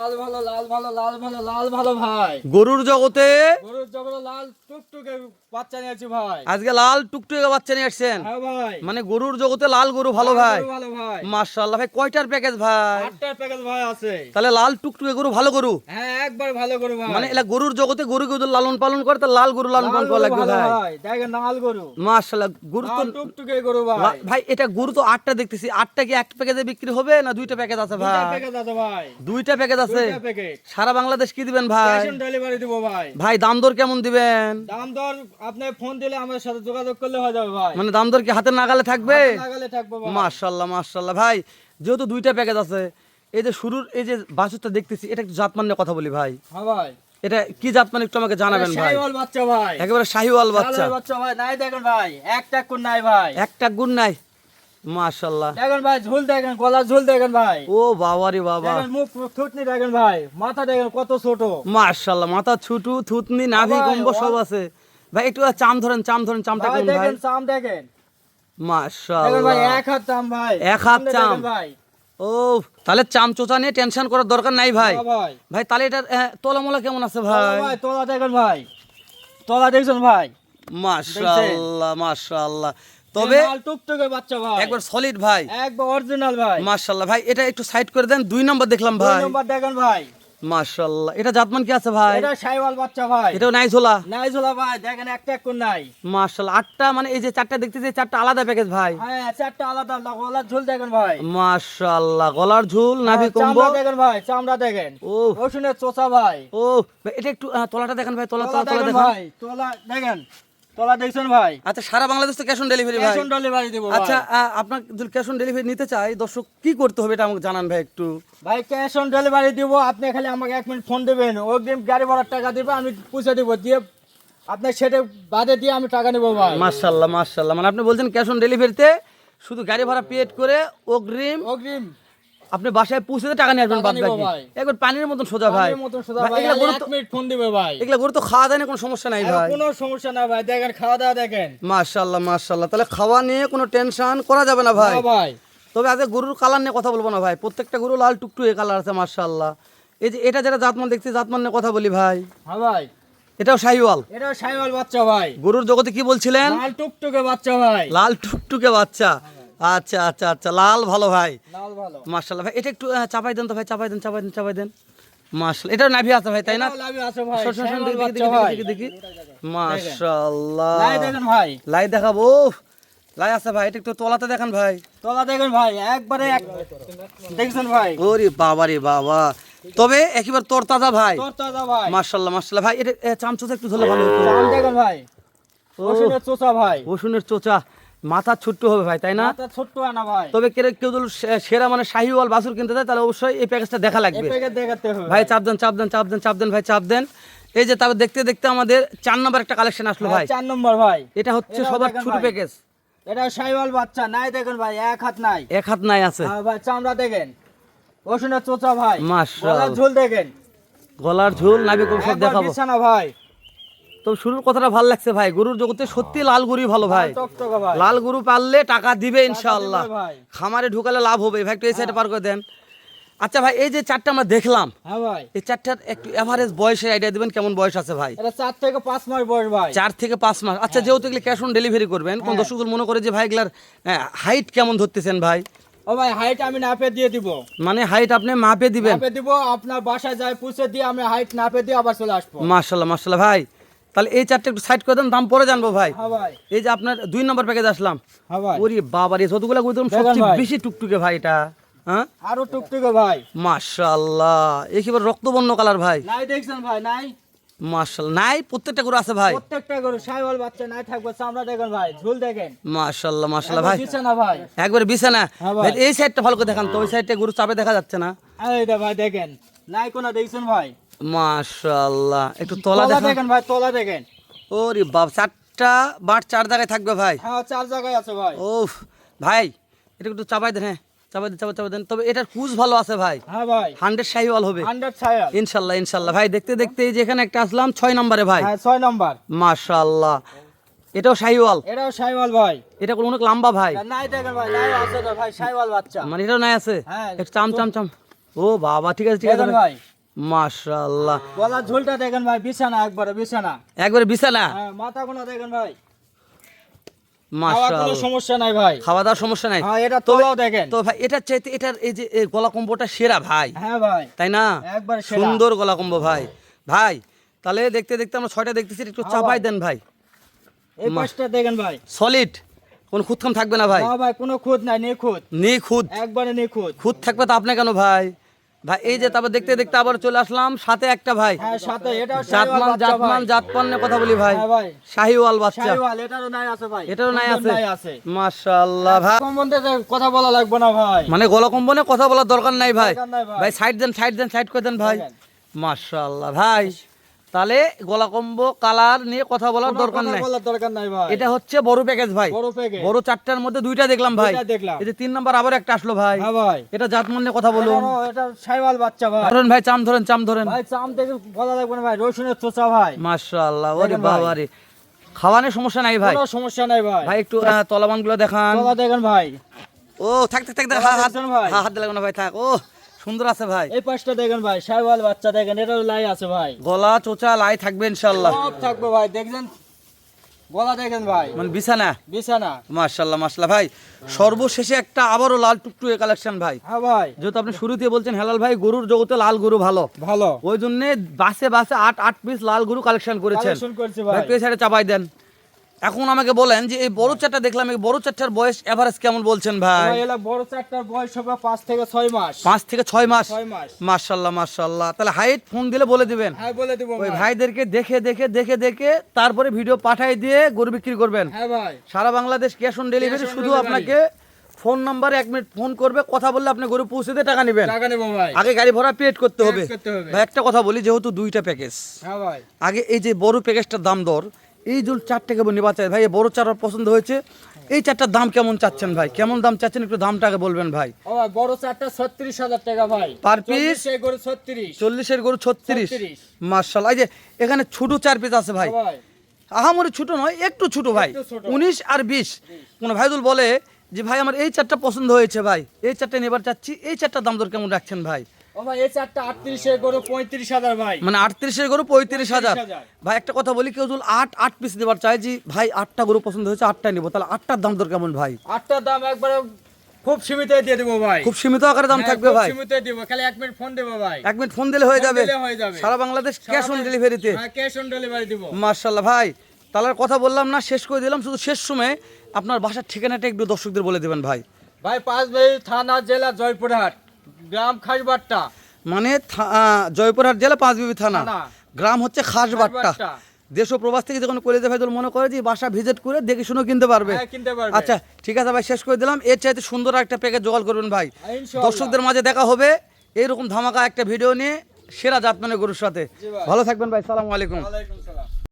লাল ভালো লাল ভালো লাল ভালো লাল ভালো ভাই। গরুর জগতে লাল টুকটুকে বাচ্চা নিয়েছি ভাই। আজকে লাল টুকটুকে বাচ্চা নিয়ে আসছেন। হ্যাঁ ভাই, মানে গরুর জগতে লাল গরু ভালো ভাই। ভালো ভাই। মাশাআল্লাহ ভাই, কয়টার প্যাকেজ ভাই? 8টার প্যাকেজ ভাই আছে। তাহলে লাল টুকটুকে গরু ভালো গরু। হ্যাঁ একবার ভালো গরু ভাই। মানে এলা গরুর জগতে গরু গরু লালন পালন করে, তা লাল গরু লালন পালন করা লাগবে ভাই। দেখেন লাল গরু, মাশাআল্লাহ গরু তো টুকটুকে গরু ভাই। ভাই এটা গরু তো 8টা দেখতেছি। 8টা কি এক প্যাকেজে বিক্রি হবে না দুইটা প্যাকেজ আছে ভাই? দুইটা প্যাকেজ আছে ভাই। দুইটা প্যাকেজ আছে। দুইটা প্যাকেজ। সারা বাংলাদেশ কি দিবেন ভাই? ক্যাশ অন ডেলিভারি দেব ভাই। ভাই দাম দর কেমন দিবেন? দাম দর আপনি ফোন দিলে আমাদের সাথে যোগাযোগ করলে হয়ে যাবে ভাই। মানে দাম দর কি হাতের নাগালে থাকবে? নাগালে থাকবে ভাই। মাশাআল্লাহ মাশাআল্লাহ ভাই, যেহেতু দুইটা প্যাকেজ আছে, এই যে শুরুর এই যে বাছুরটা দেখতেছি, এটা একটু জাতমান নিয়ে কথা বলি ভাই। হ্যাঁ ভাই, এটা কি জাতমান একটু আমাকে জানাবেন ভাই। শাহিওয়াল বাচ্চা ভাই, একেবারে শাহিওয়াল বাচ্চা। শাহিওয়াল বাচ্চা ভাই। নাই দেখেন ভাই, একটা কোন নাই ভাই, একটা গুণ নাই। মাশাআল্লাহ দেখেন ভাই, ঝুল দেখেন, গলার ঝুল দেখেন ভাই। ও বাবা রে বাবা, দেখেন মুখ থুতনি দেখেন ভাই, মাথা দেখেন কত ছোট। মাশাআল্লাহ মাথা ছুটু থুতনি নাভি ভাই, গম্ব সব আছে ভাই। একটু চাম ধরেন, চাম ধরেন, চামটা ভাই কেমন ভাই? দেখেন চাম দেখেন, দেখেন মাশাআল্লাহ ভাই এক হাত চাম ভাই, এক হাত সামনে চাম। দেখেন ভাই। ও তাহলে চাম চোচা নিয়ে টেনশন করার দরকার নাই ভাই। হ্যাঁ ভাই, ভাই তাহলে এটা তলামলা কেমন আছে তলা ভাই? ভাই, তলা দেখেন ভাই, তলা দেখছেন ভাই। মাশাআল্লাহ মাশাআল্লাহ। তবে লাল টুকটুকে বাচ্চা ভাই, একবার সলিড ভাই, একবার অরিজিনাল ভাই। মাশাআল্লাহ ভাই। এটা একটু সাইড করে দেন। 2 নম্বর দেখলাম দুই ভাই, নম্বর দেখেন ভাই, মাশাআল্লাহ। এটা জাতমান কি আছে ভাই? এটা শাহিওয়াল বাচ্চা ভাই। এটাও নাই ঝোলা। নাই ঝোলা ভাই, দেখেন একটা কোন নাই। মাশাআল্লাহ 8টা, মানে এই যে 4টা দেখতেছি, 4টা আলাদা প্যাকেজ ভাই। হ্যাঁ চারটা আলাদা আলাদা, গলার ঝুল দেখেন ভাই। মাশাআল্লাহ গলার ঝুল নাভি কম্ব। চামড়া দেখেন ভাই, চামড়া দেখেন। ও রসুনের চোচা ভাই। ও ভাই, এটা একটু তলাটা দেখেন ভাই, তলা তলা তলা তলা দেখেন দেখেন ভাই, তলা দেখেন, তলা দেখছেন ভাই। আচ্ছা সারা বাংলাদেশ তো ক্যাশ অন ডেলিভারি ভাই? ক্যাশ অন ডেলিভারি দেব ভাই। আচ্ছা আপনার যদি ক্যাশ অন ডেলিভারি নিতে চাই, দর্শক কি করতে হবে এটা আমাকে জানান ভাই একটু। ভাই ক্যাশ অন ডেলিভারি দিব, আপনি খালি আমাকে 1 মিনিট ফোন দিবেন, অগ্রিম গাড়ি ভাড়ার টাকা দিবেন, আমি পয়সা দিব, দিয়ে আপনি সেটা বাদে দিয়ে আমি টাকা নেব ভাই। মাশাআল্লাহ মাশাআল্লাহ, মানে আপনি বলছেন ক্যাশ অন ডেলিভারিতে শুধু গাড়ি ভাড়া পেড করে অগ্রিম অগ্রিম আপনি বাসায় পৌঁছে টাকা নিয়ে আসবেন, টাকা বাদ নিবো বাকি ভাই। একবার পানির মতন সোজা ভাই। পানির মতন সোজা ভাই, ভাই, এগুলা গরু 1 তো মিনিট ফোন দিবে ভাই। এগুলা গরু তো খাওয়া দাওয়া নিয়ে কোনো সমস্যা নাই ভাই। কোনো সমস্যা না ভাই, দেখেন খাওয়া দাওয়া দেখেন। মাশাআল্লাহ মাশাআল্লাহ, তাহলে খাওয়া নিয়ে কোনো টেনশন করা যাবে না ভাই। হ্যাঁ ভাই, তবে আজকে গরুর কালার নিয়ে কথা বলবো না ভাই, প্রত্যেকটা গরু লাল টুকটুকে কালার আছে মাশাআল্লাহ। এই যে এটা যেটা জাতমান দেখছি, জাতমান নিয়ে কথা বলি ভাই। হ্যাঁ ভাই, এটাও শাহিওয়াল। এটা শাহিওয়াল বাচ্চা ভাই, গরুর জগতে কি বলছিলেন? লাল টুকটুকে বাচ্চা ভাই। লাল টুকটুকে বাচ্চা। আচ্ছা আচ্ছা আচ্ছা, লাল ভালো ভাই, লাল ভালো। মাশাআল্লাহ ভাই। এটা একটু চাপাই দেন তো ভাই, চাপাই দেন চাপাই দেন চাপাই দেন। মাশাআল্লাহ, এটাও নাভি আছে ভাই, তাই না? এটাও লাভি আছে ভাই, শোন, শোন, শোন, শাহিওয়াল দেখি, বাচ্চা দেখি, ভাই। দেখি, দেখি। মাশাআল্লাহ, লাই দেখেন ভাই, লাই দেখাবো। লাই আছে ভাই, এটা একটু তলাতে দেখেন ভাই। তলা দেখেন ভাই, একবারে দেখছেন ভাই, ওরে বাবা রে বাবা, তবে একেবারে তরতাজা ভাই। তরতাজা ভাই। মাশাআল্লাহ মাশাআল্লাহ ভাই। এটা চামচোচা একটু ধরলে ভালো হতো। চাম দেখেন ভাই, রসুনের চোচা ভাই, রসুনের চোচা, মাথা ছোট্ট হবে ভাই, তাই না? মাথা ছোট্ট আনা ভাই। তবে কেউ যদি সেরা মানে শাহিওয়াল বাছুর কিনতে চায়, তাহলে অবশ্যই এই প্যাকেজটা দেখা এই লাগবে প্যাকেট দেখাতে হবে ভাই। চাপ দেন চাপ দেন চাপ দেন চাপ দেন ভাই, চাপ দেন। এই যে তবে দেখতে দেখতে আমাদের 4 নম্বর একটা কালেকশন আসলো ভাই। 4 নম্বর ভাই, এটা হচ্ছে এটাও সবার দেখেন ছোট ভাই। প্যাকেজ। এটা শাহিওয়াল বাচ্চা, নাই দেখেন ভাই, এক হাত নাই। এক হাত নাই আছে। হ্যাঁ ভাই, চামড়া দেখেন, রসুনের চোচা ভাই, মাশাআল্লাহ। গলার ঝোল দেখেন, গলার ঝোল নাভি কম সব একবার দেখাবো। বিছানা ভাই, তো শুরুর কথাটা ভালো লাগছে ভাই। গরুর জগতে সত্যি লাল গরুই ভালো ভাই। টকটকা ভাই। লাল গরু পাললে টাকা দিবে ইনশাআল্লাহ, দিবে ভাই। খামারে ঢুকালে লাভ হবে ভাই। একটু এই সাইডে পার করে দেন। আচ্ছা ভাই, এই যে 4টা আমরা দেখলাম, হ্যাঁ ভাই, এই 4টার একটু এভারেজ বয়সের আইডিয়া দিবেন, কেমন বয়স আছে ভাই? এটা 4 থেকে 5 মাস বয়স ভাই। 4 থেকে 5 মাস। আচ্ছা যেহেতু এগুলো ক্যাশ অন ডেলিভারি করবেন, কোন দর্শক মনে করে যে ভাই এগুলার হাইট কেমন ধরতেছেন ভাই? ও ভাই, হাইট আমি নাপে দিয়ে দিব, মানে হাইট আপনি মাপে দিবেন? নাপে দিব, আপনার বাসায় যায় পুষে দিয়ে আমি হাইট নাপে দিয়ে আবার চলে আসবো। মাশাআল্লাহ মাশাআল্লাহ ভাই। তাহলে এই 4টা একটু সাইড করে দেন, দাম পরে জানবো ভাই। হ্যাঁ ভাই, এই যে আপনার 2 নম্বর প্যাকেজ আসলাম, হ্যাঁ ভাই, ওরে বাবা রে, যতগুলা গরু দেখেন সবচেয়ে ভাই। বেশি টুকটুকে ভাই এটা। হ্যাঁ আরো টুকটুকে ভাই, মাশাআল্লাহ, একেবারে রক্তবর্ণ কালার ভাই। নাই দেখছেন ভাই, নাই মাশাআল্লাহ, নাই প্রত্যেকটা গরু আছে ভাই। প্রত্যেকটা গরু শাহিওয়াল বাচ্চা, নাই থাকবে, চামড়া দেখেন ভাই, ঝুল দেখেন, মাশাআল্লাহ মাশাআল্লাহ ভাই, বিছানা ভাই, একবারে বিছানা হ্যাঁ ভাই। ভাই। এই সাইডটা ভালো করে দেখান তো, ওই সাইডটা গরু চাপে দেখা যাচ্ছে না। এইটা ভাই দেখেন, নাই কোনা দেখছেন ভাই, মাশাআল্লাহ, একটু তলা তলা দেখান। দেখেন ভাই, তলা দেখেন। ওরে বাপ, 4টা বাট 4 জায়গায় থাকবে ভাই। হ্যাঁ 4 জায়গায় আছে ভাই। ওফ ভাই, এটা একটু চাপাই দেন। হ্যাঁ চাপাই দেন চাপাই চাপাই দেন। তবে এটার কুচ ভালো আছে ভাই, হ্যাঁ ভাই, 100 শাহিওয়াল হবে 100 ছায়াল। ইনশাল্লাহ ইনশাল্লাহ ভাই। দেখতে দেখতে এই যে এখানে একটা আসলাম 6 নম্বরে ভাই। হ্যাঁ 6 নাম্বার, মাশাআল্লাহ, এটাও শাহিওয়াল। এটাও শাহিওয়াল ভাই। এটা অনেক লম্বা ভাই, নাই দেখেন ভাই, নাই আছে তো ভাই, শাহিওয়াল বাচ্চা। মানে এটাও নাই আছে। হ্যাঁ, একটু চাম চাম চাম ও বাবা, ঠিক আছে ঠিক আছে দেখেন ভাই মাশাআল্লাহ। গলার ঝোলটা দেখেন ভাই, বিছানা একবারে বিছানা। একবারে বিছানা। হ্যাঁ, মাথা কোনো দেখেন ভাই, খাওয়া কোনো মাশাআল্লাহ, সমস্যা নাই ভাই। খাওয়া দাওয়ার সমস্যা নাই। হ্যাঁ, এটা তলাও দেখেন। তো ভাই এটার চাইতে এটার এই যে এই গলা কম্বটা সেরা ভাই, হ্যাঁ ভাই, তাই না? একবারে সেরা। সুন্দর গলা কম্বো ভাই। ভাই তাহলে দেখতে দেখতে আমরা 6টা দেখতেছি, একটু হ্যাঁ চাপাই ভাই। দেন ভাই। এই পাশটা দেখেন ভাই। সলিড, কোন খুদখাম থাকবে না ভাই? হ্যাঁ ভাই, কোনো খুদ নাই, নিখুঁত, নিখুঁত। একবারে নিখুঁত। খুদ থাকবে তো আপনি কেন ভাই? ভাই এই যে তারপর দেখতে দেখতে আবার চলে আসলাম সাথে একটা ভাই হ্যাঁ, সাথে এটাও জাতমান শাহিওয়াল বাচ্চা ভাই। জাতপান্নে কথা বলি ভাই। হ্যাঁ ভাই, শাহিওয়াল বাচ্চা, শাহিওয়াল, এটারও নাই আছে ভাই, এটারও নাই সুন্দর আছে। আছে। মাশাআল্লাহ ভাই। সম্বন্ধে তো কথা বলা লাগবে না ভাই। মানে গলা কম্বনে কথা বলার দরকার নাই ভাই। দরকার নাই ভাই। ভাই সাইড দেন সাইড দেন, সাইড করে দেন ভাই। দেখেন। মাশাআল্লাহ ভাই, তাহলে গলা কম্বো কালার নিয়ে কথা বলার কোনো দরকার কথা নাই। বলার দরকার নাই ভাই। এটা হচ্ছে বড় প্যাকেজ ভাই, বড় প্যাকেজ। বড় 4টার মধ্যে 2টা দেখলাম ভাই। দুইটা দেখলাম। এই যে 3 নাম্বার আবার একটা আসলো ভাই। হ্যাঁ ভাই, এটা জাতমান নিয়ে কথা বলুন। এটা শাহিওয়াল বাচ্চা ভাই। ধরেন ভাই, চাম ধরেন, চাম ধরেন। ভাই চাম থেকে বলা লাগবে না ভাই, রসুনের চোচা ভাই। মাশাআল্লাহ, ওরে দেখেন ভাই। বাবা রে, খাওয়ানোর সমস্যা নাই ভাই। কোনো সমস্যা নাই ভাই। ভাই একটু তলাবানগুলো দেখান। গলা দেখেন ভাই। ও থাক থাক থাক থাক, গলা হাত দেখছেন ভাই? হাত দিলাম না ভাই, থাক। ও সুন্দর আছে ভাই, এই পাশটা দেখেন ভাই, শাহিওয়াল বাচ্চা দেখেন, এটাও লাই আছে ভাই। গলা চোচা লাই থাকবে ইনশাআল্লাহ। সব থাকবে ভাই, দেখছেন গলা দেখেন ভাই, মানে বিছানা। বিছানা। মাশাআল্লাহ মাশাআল্লাহ ভাই। সর্বশেষে একটা আবারও লাল টুকটুকে কালেকশন ভাই। হ্যাঁ ভাই, যেহেতু আপনি শুরুতে বলছেন হেলাল ভাই গরুর জগতে লাল গরু ভালো, ভালো ওই জন্য বাসে বাসে 8 পিস লাল গরু কালেকশন করেছেন। কালেকশন করছি ভাই ভাই। পেয়ে সাইডে চাপাই দেন। এখন আমাকে বলেন যে এই বড় চারটা দেখলাম, এই বড় চারটার বয়স এভারেজ কেমন বলছেন ভাই? ভাই এলা বড় চারটার বয়স হবে 5 থেকে 6 মাস। 5 থেকে 6 মাস। 6 মাস। মাশাআল্লাহ মাশাআল্লাহ। তাহলে হাইট ফোন দিলে বলে দিবেন। হ্যাঁ, বলে দিব ওই ভাই। ভাইদেরকে দেখে দেখে দেখে দেখে তারপরে ভিডিও পাঠাই দিয়ে গরু বিক্রি করবেন। হ্যাঁ ভাই, সারা Bangladesh cash on delivery. Cash on শুধু delivery। আপনাকে ফোন নাম্বারে 1 মিনিট ফোন করবে, কথা বললে আপনি গরু পৌঁছে দিয়ে টাকা নেবেন। টাকা নেব ভাই। আগে গাড়ি ভাড়া পেড করতে হবে। করতে হবে। ভাই একটা কথা বলি, যেহেতু 2টা প্যাকেজ, হ্যাঁ ভাই, আগে এই যে বড় প্যাকেজটার দাম দর, এই যে 4 কেবল নেওয়া চাই ভাই, এই বড় 4 পছন্দ হয়েছে। এই 4টার দাম কেমন চাচ্ছেন ভাই? কেমন দাম চাচ্ছেন একটু দামটাকে বলবেন ভাই। ও ভাই, বড় চারটা 36,000 টাকা ভাই। Per piece? 40 করে 36। 40-এর গরু 36। 36 মাশাআল্লাহ। এই যে এখানে ছোট 4 পিস আছে ভাই, হ্যাঁ ভাই, আহামরি ছোট নয়, একটু ছোট ভাই, একটু ছোট। 19 আর 20। কোন ভাইদুল বলে যে ভাই আমার এই 4টা পছন্দ হয়েছে ভাই, এই 4টা নেবার চাচ্ছি, এই 4টার দাম দর কেমন রাখছেন ভাই? ও ভাই, এই চারটা 38 করে 35,000 ভাই। মানে 38-এর গরু 35,000। 35,000 ভাই একটা কথা বলি, কেউ যদি 8 পিস নেবার চায় যে ভাই 8টা গরু পছন্দ হয়েছে 8টা নেবো, তাহলে 8টার দাম দর কেমন ভাই? আটটার দাম একবারে খুব সীমিত দিয়ে দেবো ভাই। খুব সীমিত আকারে দাম হ্যাঁ, থাকবে খুব ভাই। সীমিত দিব, খালি 1 মিনিট ফোন দেবো ভাই। 1 মিনিট ফোন দিলে হয়ে ফোন যাবে। দিলে হয়ে যাবে। সারা বাংলাদেশ ক্যাশ অন ডেলিভারিতে। হ্যাঁ, ক্যাশ অন ডেলিভারি দিব। মাশাআল্লাহ ভাই, তাহলে আর কথা বললাম না, শেষ করে দিলাম। শুধু শেষ সময় আপনার বাসার ঠিকানাটা একটু দর্শকদের বলে দেবেন ভাই। ভাই, পাঁচবিবি থানা, জেলা জয়পুরহাট, গ্রাম খাসবাট্টা। মানে জয়পুরহাট জেলা পাঁচবিবি থানা, থানা। গ্রাম হচ্ছে খাসবাট্টা। খাসবাট্টা। দেশ ও প্রবাস থেকে যখন কলেজে ভাইদুল মনে করে যে বাসা ভিজিট করে দেখে শুনে কিনতে পারবে। হ্যাঁ, কিনতে পারবে। আচ্ছা ঠিক আছে ভাই, শেষ করে দিলাম। এর চাইতে সুন্দর একটা প্যাকেজ জোগাড় করবেন ভাই। ইনশাআল্লাহ। দর্শকদের মাঝে দেখা হবে এইরকম ধামাকা একটা ভিডিও নিয়ে সেরা জাতমানের গরুর সাথে। জি ভাই। ভালো থাকবেন ভাই, সালামু আলাইকুম। ওয়ালাইকুম সালাম।